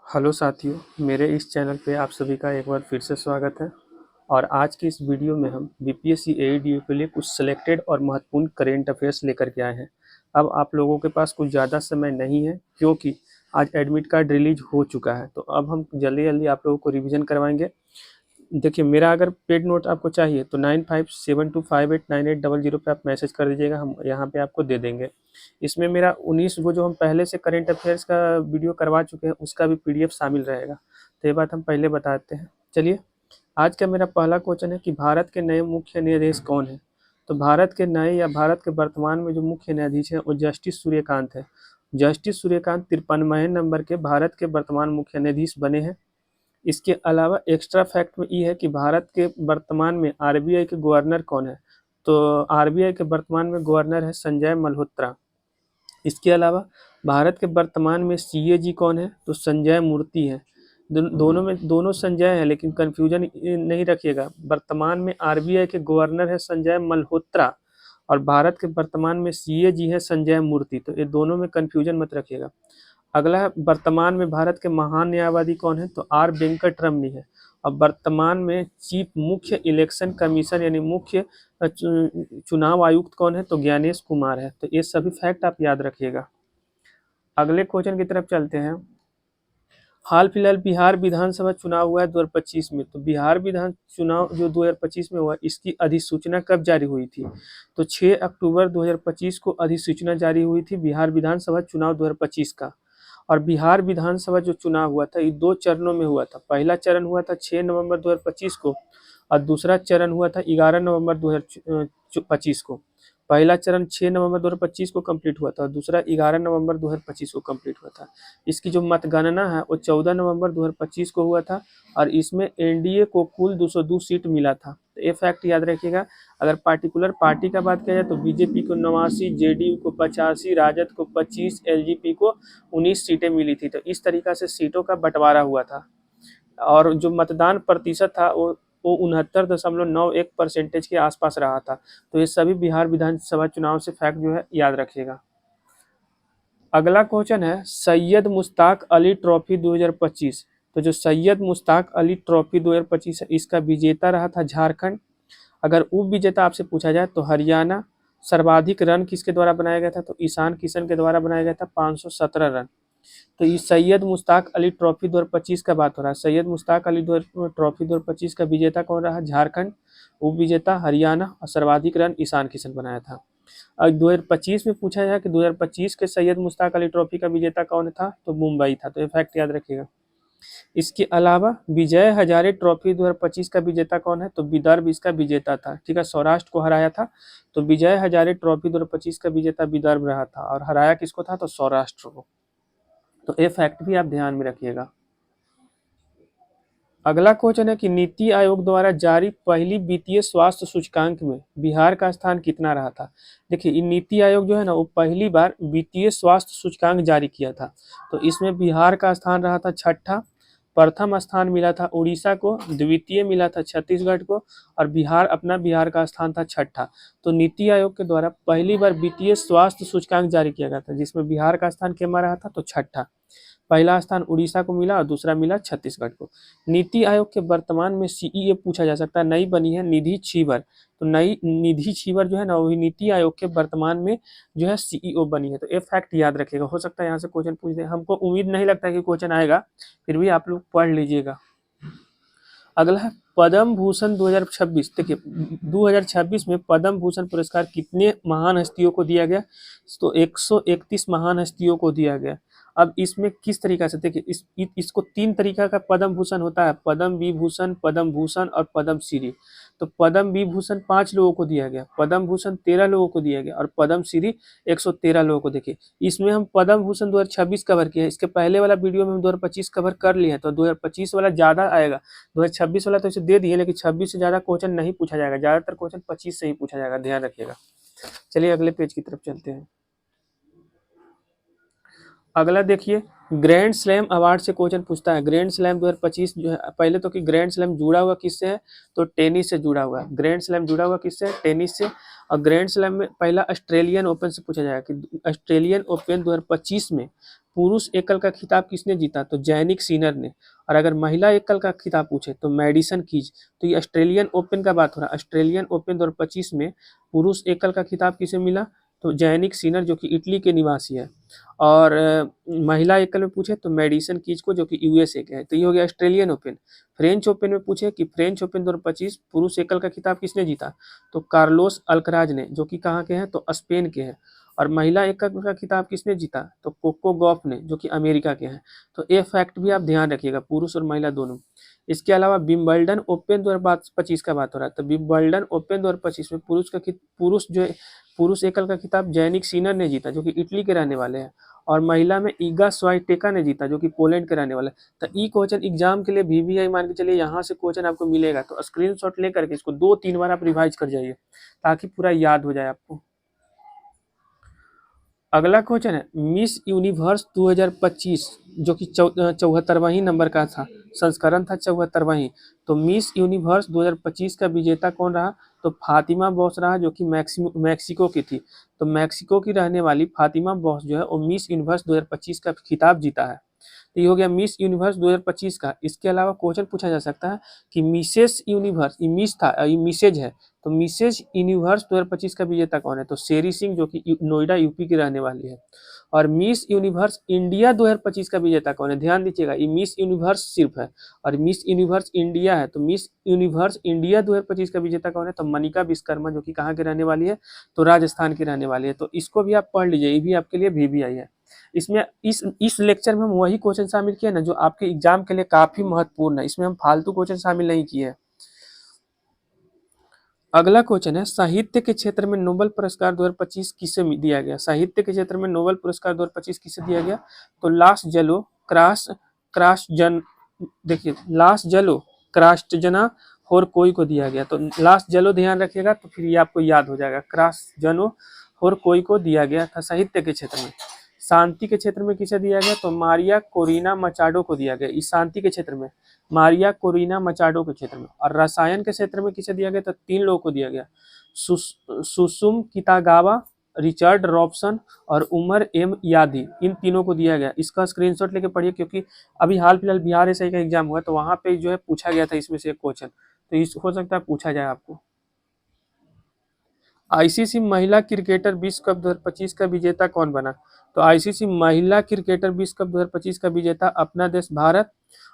Hello साथियों, मेरे इस चैनल पे आप सभी का एक बार फिर से स्वागत है। और आज की इस वीडियो में हम बीपीएससी एईडीयू के लिए कुछ सिलेक्टेड और महत्वपूर्ण करेंट अफेयर्स लेकर के आए हैं। अब आप लोगों के पास कुछ ज़्यादा समय नहीं है क्योंकि आज एडमिट कार्ड रिलीज हो चुका है, तो अब हम जल्दी जल्दी आप लोगों को रिवीजन करवाएंगे। देखिए, मेरा अगर पेड नोट आपको चाहिए तो 9572589800 पे आप मैसेज कर दीजिएगा, हम यहाँ पे आपको दे देंगे। इसमें मेरा 19 वो जो हम पहले से करंट अफेयर्स का वीडियो करवा चुके हैं उसका भी पीडीएफ शामिल रहेगा। तो ये बात हम पहले बताते हैं। चलिए, आज का मेरा पहला क्वेश्चन है कि भारत के नए मुख्य न्यायाधीश कौन है। तो भारत के नए या भारत के वर्तमान में जो मुख्य न्यायाधीश हैं वो जस्टिस सूर्यकांत है। जस्टिस सूर्यकांत 53वें नंबर के भारत के वर्तमान मुख्य न्यायाधीश बने हैं। इसके अलावा एक्स्ट्रा फैक्ट में ये है कि भारत के वर्तमान में आरबीआई के गवर्नर कौन है। तो आरबीआई के वर्तमान में गवर्नर है संजय मल्होत्रा। इसके अलावा भारत के वर्तमान में सीएजी कौन है, तो संजय मूर्ति है। दोनों में दोनों संजय हैं, लेकिन कंफ्यूजन नहीं रखिएगा। वर्तमान में आरबीआई के गवर्नर है संजय मल्होत्रा और भारत के वर्तमान में सीएजी है संजय मूर्ति, तो ये दोनों में कंफ्यूजन मत रखिएगा। अगला है, वर्तमान में भारत के महान न्यायवादी कौन है, तो आर वेंकटरमनी है। और वर्तमान में चीफ मुख्य इलेक्शन कमीशन यानी मुख्य चुनाव आयुक्त कौन है, तो ज्ञानेश कुमार है। तो ये सभी फैक्ट आप याद रखिएगा। अगले क्वेश्चन की तरफ चलते हैं। हाल फिलहाल बिहार विधानसभा चुनाव हुआ है 2025 में, तो बिहार विधान चुनाव जो 2025 में हुआ इसकी अधिसूचना कब जारी हुई थी, तो 6 अक्टूबर 2025 को अधिसूचना जारी हुई थी बिहार विधानसभा चुनाव 2025 का। और बिहार विधानसभा जो चुनाव हुआ था ये 2 चरणों में हुआ था। पहला चरण हुआ था 6 नवंबर 2025 को और दूसरा चरण हुआ था 11 नवंबर 2025 को। पहला चरण 6 नवंबर 2025 को कंप्लीट हुआ था और दूसरा 11 नवंबर 2025 को कंप्लीट हुआ था। इसकी जो मतगणना है वो 14 नवंबर 2025 को हुआ था और इसमें एनडीए को कुल 202 सीट मिला था। तो ये फैक्ट याद रखिएगा। अगर पार्टिकुलर पार्टी का बात किया जाए तो बीजेपी को 89, जेडीयू को 85, राजद को 25, एलजेपी को 19 सीटें मिली थी। तो इस तरीका से सीटों का बंटवारा हुआ था और जो मतदान प्रतिशत था वो 69.91% के आसपास रहा था। तो ये सभी बिहार विधानसभा चुनाव से फैक्ट जो है याद रखिएगा। अगला क्वेश्चन है सैयद मुश्ताक अली ट्रॉफी 2025। तो जो सैयद मुश्ताक अली ट्रॉफी 2025 है इसका विजेता रहा था झारखंड। अगर उप विजेता आपसे पूछा जाए तो हरियाणा। सर्वाधिक रन किसके द्वारा बनाया गया था, तो ईशान किशन के द्वारा बनाया गया था 517 रन। तो इस सैयद मुश्ताक अली ट्रॉफी 2025 का बात हो रहा है। सैयद मुश्ताक अली ट्रॉफी 2025 का विजेता कौन रहा, झारखंड। उप विजेता हरियाणा और सर्वाधिक रन ईशान किशन बनाया था। अब 2025 में पूछा जाए कि 2025 के सैयद मुश्ताक अली ट्रॉफी का विजेता कौन था, तो मुंबई था। तो ये फैक्ट याद रखिएगा। इसके अलावा विजय हजारे ट्रॉफी 2025 का विजेता कौन है, तो विदर्भ इसका विजेता था। ठीक है, सौराष्ट्र को हराया था। तो विजय हजारे ट्रॉफी 2025 का विजेता विदर्भ रहा था और हराया किसको था, तो सौराष्ट्र को। तो ये फैक्ट भी आप ध्यान में रखिएगा। अगला क्वेश्चन है कि नीति आयोग द्वारा जारी पहली वित्तीय स्वास्थ्य सूचकांक में बिहार का स्थान कितना रहा था। देखिए, ये नीति आयोग जो है ना वो पहली बार वित्तीय स्वास्थ्य सूचकांक जारी किया था। तो इसमें बिहार का स्थान रहा था छठा। प्रथम स्थान मिला था उड़ीसा को, द्वितीय मिला था छत्तीसगढ़ को और बिहार का स्थान था छठा। तो नीति आयोग के द्वारा पहली बार वित्तीय स्वास्थ्य सूचकांक जारी किया गया था जिसमें बिहार का स्थान क्या रहा था, तो छठा। पहला स्थान उड़ीसा को मिला और दूसरा मिला छत्तीसगढ़ को। नीति आयोग के वर्तमान में सीईओ पूछा जा सकता है, नई बनी है निधि छीवर। तो नई निधि छीवर जो है ना वही नीति आयोग के वर्तमान में जो है सीईओ बनी है। तो ये फैक्ट याद रखिएगा, हो सकता है यहाँ से क्वेश्चन पूछ दे। हमको उम्मीद नहीं लगता कि क्वेश्चन आएगा, फिर भी आप लोग पढ़ लीजिएगा। अगला है पद्म भूषण 2026। देखिए, 2026 में पद्म भूषण पुरस्कार कितने महान हस्तियों को दिया गया, तो 131 महान हस्तियों को दिया गया। अब इसमें किस तरीका से, देखिए इसको 3 तरीका का पद्म भूषण होता है, पद्म विभूषण, पद्म भूषण और पद्म श्री। तो पद्म विभूषण 5 लोगों को दिया गया, पद्म भूषण 13 लोगों को दिया गया और पद्म श्री 113 लोगों को। देखिए, इसमें हम पद्म भूषण 2026 कवर किया है, इसके पहले वाला वीडियो में हम 2025 कवर कर लिए हैं। तो 2025 वाला ज़्यादा आएगा, 2026 वाला तो इसे दे दिए, लेकिन 26 से ज़्यादा क्वेश्चन नहीं पूछा जाएगा, ज़्यादातर क्वेश्चन 25 से ही पूछा जाएगा, ध्यान रखिएगा। चलिए अगले पेज की तरफ चलते हैं। अगला देखिए, ग्रैंड स्लैम अवार्ड से क्वेश्चन पूछता है। ग्रैंड स्लैम 2025 जो है, पहले तो कि ग्रैंड स्लैम जुड़ा हुआ किससे है, तो टेनिस से जुड़ा हुआ है। ग्रैंड स्लैम जुड़ा हुआ किससे है, टेनिस से। और ग्रैंड स्लैम में पहला ऑस्ट्रेलियन ओपन से पूछा जाएगा कि ऑस्ट्रेलियन ओपन 2025 में पुरुष एकल का खिताब किसने जीता? तो जैनिक सिनर ने। और अगर महिला एकल का खिताब पूछे तो मैडिसन कीज। तो ये ऑस्ट्रेलियन ओपन का बात हो रहा है। ऑस्ट्रेलियन ओपन 2025 में पुरुष एकल का खिताब किसे मिला? तो जैनिक सिनर जो कि इटली के निवासी है। और महिला एकल में पूछे तो मेडिसन कीज को, जो कि यूएसए के है। तो ये हो गया ऑस्ट्रेलियन ओपन। फ्रेंच ओपन में पूछे कि फ्रेंच ओपन 2025 पुरुष एकल का खिताब किसने जीता? तो कार्लोस अल्कराज ने, जो कि कहाँ के हैं? तो स्पेन के हैं। और महिला एकल का खिताब किसने जीता? तो कोको गॉफ ने, जो कि अमेरिका के हैं। तो ये फैक्ट भी आप ध्यान रखिएगा, पुरुष और महिला दोनों। इसके अलावा विंबलडन ओपन 2025 का बात हो रहा है। तो विंबलडन ओपन 2025 में पुरुष एकल का खिताब जैनिक सिनर ने जीता, जो कि इटली के रहने वाले हैं। और महिला में ईगा स्वाइटेका ने जीता, जो कि पोलैंड के रहने वाले हैं। तो ई क्वेश्चन एग्जाम के लिए VVI मान के चलिए यहाँ से क्वेश्चन आपको मिलेगा, तो स्क्रीनशॉट लेकर के इसको 2-3 बार आप रिवाइज कर जाइए ताकि पूरा याद हो जाए आपको। अगला क्वेश्चन है मिस यूनिवर्स 2025, जो कि 74वां नंबर का था, संस्करण था 74वां। तो मिस यूनिवर्स 2025 का विजेता कौन रहा? तो फातिमा बॉस रहा, जो कि मैक्सिको की थी। तो मैक्सिको की रहने वाली फातिमा बॉस जो है वो मिस यूनिवर्स 2025 का खिताब जीता है। तो ये हो गया मिस यूनिवर्स 2025 का। इसके अलावा क्वेश्चन पूछा जा सकता है कि मिसेस यूनिवर्स, ये मिस था, ये मिसेज है, तो मिसेज यूनिवर्स 2025 का विजेता कौन है? तो शेरी सिंह, जो कि नोएडा यूपी की रहने वाली है। और मिस यूनिवर्स इंडिया 2025 का विजेता कौन है? ध्यान दीजिएगा, ये मिस यूनिवर्स सिर्फ है और मिस यूनिवर्स इंडिया है। तो मिस यूनिवर्स इंडिया 2025 का विजेता कौन है? तो मनिका विश्वकर्मा, जो कि कहाँ की रहने वाली है? तो राजस्थान की रहने वाली है। तो इसको भी आप पढ़ लीजिए, ये भी आपके लिए VVI है। इसमें इस लेक्चर में हम वही क्वेश्चन शामिल किए ना जो आपके एग्जाम के लिए काफी महत्वपूर्ण है। इसमें हम फालतू क्वेश्चन शामिल नहीं किए हैं। अगला क्वेश्चन है साहित्य के क्षेत्र में नोबेल पुरस्कार 2025 किसे दिया गया? साहित्य के क्षेत्र में नोबेल पुरस्कार 2025 किसे दिया गया? तो लास जलो क्रास्टजन, देखिए लास जलो क्रास्टजना और कोई को दिया गया। तो लास जलो ध्यान रखिएगा, तो फिर ये आपको याद हो जाएगा। क्रास्टजनो और कोई को दिया गया था साहित्य के क्षेत्र में। शांति के क्षेत्र में किसे दिया गया? तो मारिया कोरिना मचाडो को दिया गया। इस शांति के क्षेत्र में मारिया कोरिना मचाडो के क्षेत्र में। और रसायन के क्षेत्र में किसे दिया गया? तो 3 लोगों को दिया गया, सुसुम कितागावा, रिचर्ड रॉबसन और उमर एम यादी, इन तीनों को दिया गया। इसका स्क्रीनशॉट लेके पढ़िए, क्योंकि अभी हाल फिलहाल बिहार SI का एग्जाम हुआ तो वहां पे जो है पूछा गया था इसमें से एक क्वेश्चन, तो इस हो सकता है पूछा जाए आपको। ICC महिला क्रिकेटर विश्व कप 2025 का विजेता कौन बना? तो ICC महिला क्रिकेटर विश्व कप 2025 का विजेता अपना देश भारत,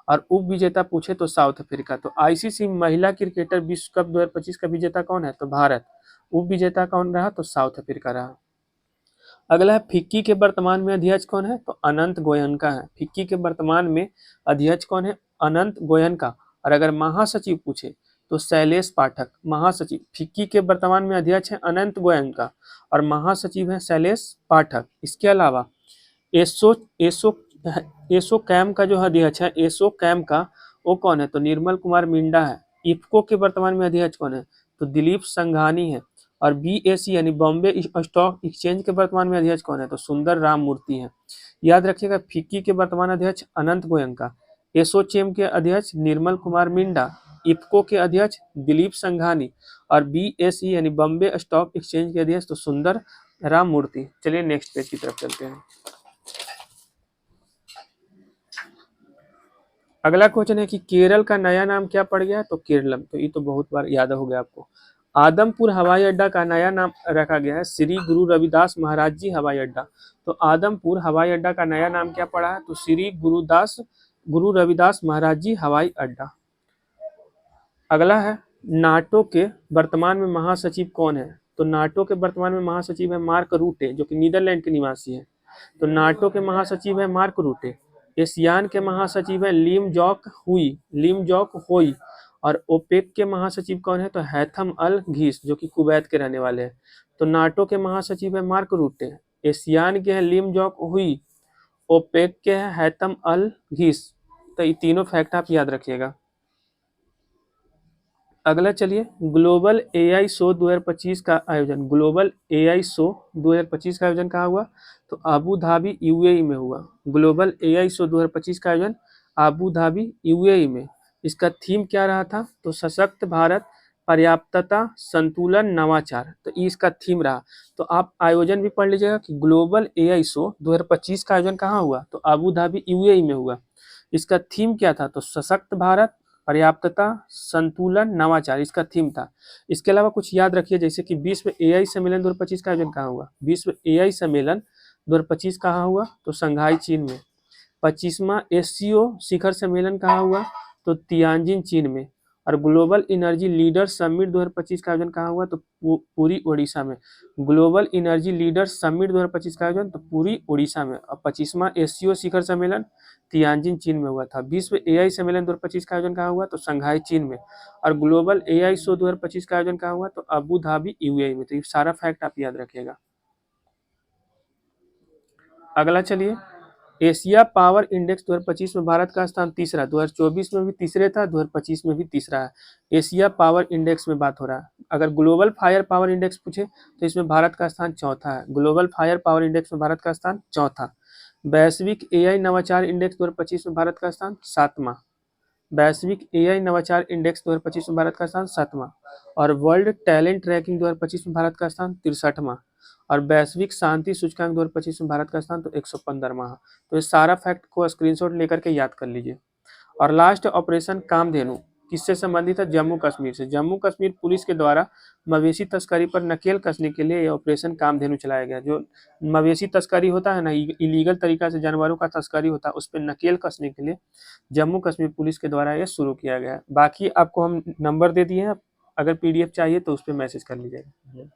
और उप विजेता पूछे तो साउथ अफ्रीका। तो ICC महिला क्रिकेटर विश्व कप 2025 का विजेता कौन है? तो भारत। उप विजेता कौन रहा? तो साउथ अफ्रीका रहा। अगला है फिक्की के वर्तमान में अध्यक्ष कौन है? तो अनंत गोयनका है। फिक्की के वर्तमान में अध्यक्ष कौन है? अनंत गोयनका। और अगर महासचिव पूछे तो शैलेश पाठक। महासचिव फिक्की के वर्तमान में अध्यक्ष है अनंत गोयनका और महासचिव है शैलेश पाठक। इसके अलावा एसो एसो एसो कैम का जो अध्यक्ष है, एसो कैम का वो कौन है? तो निर्मल कुमार मिंडा है। इफ्को के वर्तमान में अध्यक्ष कौन है? तो दिलीप संघानी है। और BSE यानी बॉम्बे स्टॉक एक्सचेंज के वर्तमान में अध्यक्ष कौन है? तो सुंदर राम मूर्ति है। याद रखिएगा, फिक्की के वर्तमान अध्यक्ष अनंत गोयनका, एसोचेम के अध्यक्ष निर्मल कुमार मिंडा, इफ्को के अध्यक्ष दिलीप संघानी और BSE यानी बॉम्बे स्टॉक एक्सचेंज के अध्यक्ष तो सुंदर राम मूर्ति। चलिए नेक्स्ट पेज की तरफ चलते हैं। अगला क्वेश्चन है कि केरल का नया नाम क्या पड़ गया? तो केरलम। तो ये तो बहुत बार याद हो गया आपको। आदमपुर हवाई अड्डा का नया नाम रखा गया है श्री गुरु रविदास महाराज जी हवाई अड्डा। तो आदमपुर हवाई अड्डा का नया नाम क्या पड़ा है? तो श्री गुरु रविदास महाराज जी हवाई अड्डा। अगला है नाटो के वर्तमान में महासचिव कौन है? तो नाटो के वर्तमान में महासचिव है मार्क रूटे, जो कि नीदरलैंड के निवासी है। तो नाटो के महासचिव है मार्क रूटे। एशियान के महासचिव है लिम जॉक हुई। और ओपेक के महासचिव कौन है? तो हैथम अल घीस, जो कि कुवैत के रहने वाले हैं। तो नाटो के महासचिव है मार्क रूटे, एशियान के हैं लिम जॉक हुई, ओपेक के हैं हैथम अल घीस। तो ये तीनों फैक्ट आप याद रखिएगा। अगला चलिए, ग्लोबल AI शो 2025 का आयोजन, ग्लोबल AI शो 2025 का आयोजन कहाँ हुआ? तो अबू धाबी UAE में हुआ। ग्लोबल AI शो 2025 का आयोजन अबू धाबी UAE में। इसका थीम क्या रहा था? तो सशक्त भारत पर्याप्तता, संतुलन, नवाचार। तो ये इसका थीम रहा। तो आप आयोजन भी पढ़ लीजिएगा कि ग्लोबल एआई शो 2025 का आयोजन कहाँ हुआ, तो अबू धाबी यूएई में हुआ। इसका थीम क्या था, तो सशक्त भारत, पर्याप्तता, संतुलन, नवाचार इसका थीम था। इसके अलावा कुछ याद रखिए, जैसे कि विश्व एआई सम्मेलन 2025 का आयोजन कहाँ हुआ, विश्व एआई सम्मेलन 2025 कहाँ हुआ, तो शंघाई चीन में। 25वां एससीओ शिखर सम्मेलन कहाँ हुआ, तो तियानजिन चीन में। और ग्लोबल एनर्जी लीडर समिट 2025 का आयोजन कहाँ हुआ, तो पूरी ओडिशा में। ग्लोबल एनर्जी लीडर समिट 2025 का आयोजन तो पूरी ओडिशा में। और 25वां एससीओ शिखर सम्मेलन तियानजिन चीन में हुआ था। विश्व एआई सम्मेलन 2025 का आयोजन कहाँ हुआ, तो शंघाई चीन में। और ग्लोबल एआई शो 2025 का आयोजन कहाँ हुआ, तो अबू धाबी यूएई में। तो ये सारा फैक्ट आप याद रखिएगा। अगला चलिए, एशिया पावर इंडेक्स 2025 में भारत का स्थान तीसरा, 2024 में भी तीसरे था, 2025 में भी तीसरा है। एशिया पावर इंडेक्स में बात हो रहा है। अगर ग्लोबल फायर पावर इंडेक्स पूछे तो इसमें भारत का स्थान चौथा है। ग्लोबल फायर पावर इंडेक्स में भारत का स्थान चौथा। वैश्विक एआई नवाचार इंडेक्स 2025 में भारत का स्थान सातवां। वैश्विक एआई नवाचार इंडेक्स 2025 में भारत का स्थान सातवां। और वर्ल्ड टैलेंट रैंकिंग 2025 में भारत का स्थान 63वां। और वैश्विक शांति सूचकांक 2025 में भारत का स्थान तो 115वां। तो ये सारा फैक्ट को स्क्रीनशॉट लेकर के याद कर लीजिए। और लास्ट ऑपरेशन कामधेनु किससे संबंधित है, जम्मू कश्मीर से। जम्मू कश्मीर पुलिस के द्वारा मवेशी तस्करी पर नकेल कसने के लिए ये ऑपरेशन कामधेनु चलाया गया। जो मवेशी तस्करी होता है ना, इलीगल तरीका से जानवरों का तस्करी होता है, उस पर नकेल कसने के लिए जम्मू कश्मीर पुलिस के द्वारा ये शुरू किया गया है। बाकी आपको हम नंबर दे दिए हैं, अगर पीडीएफ चाहिए तो उस पर मैसेज कर लीजिएगा।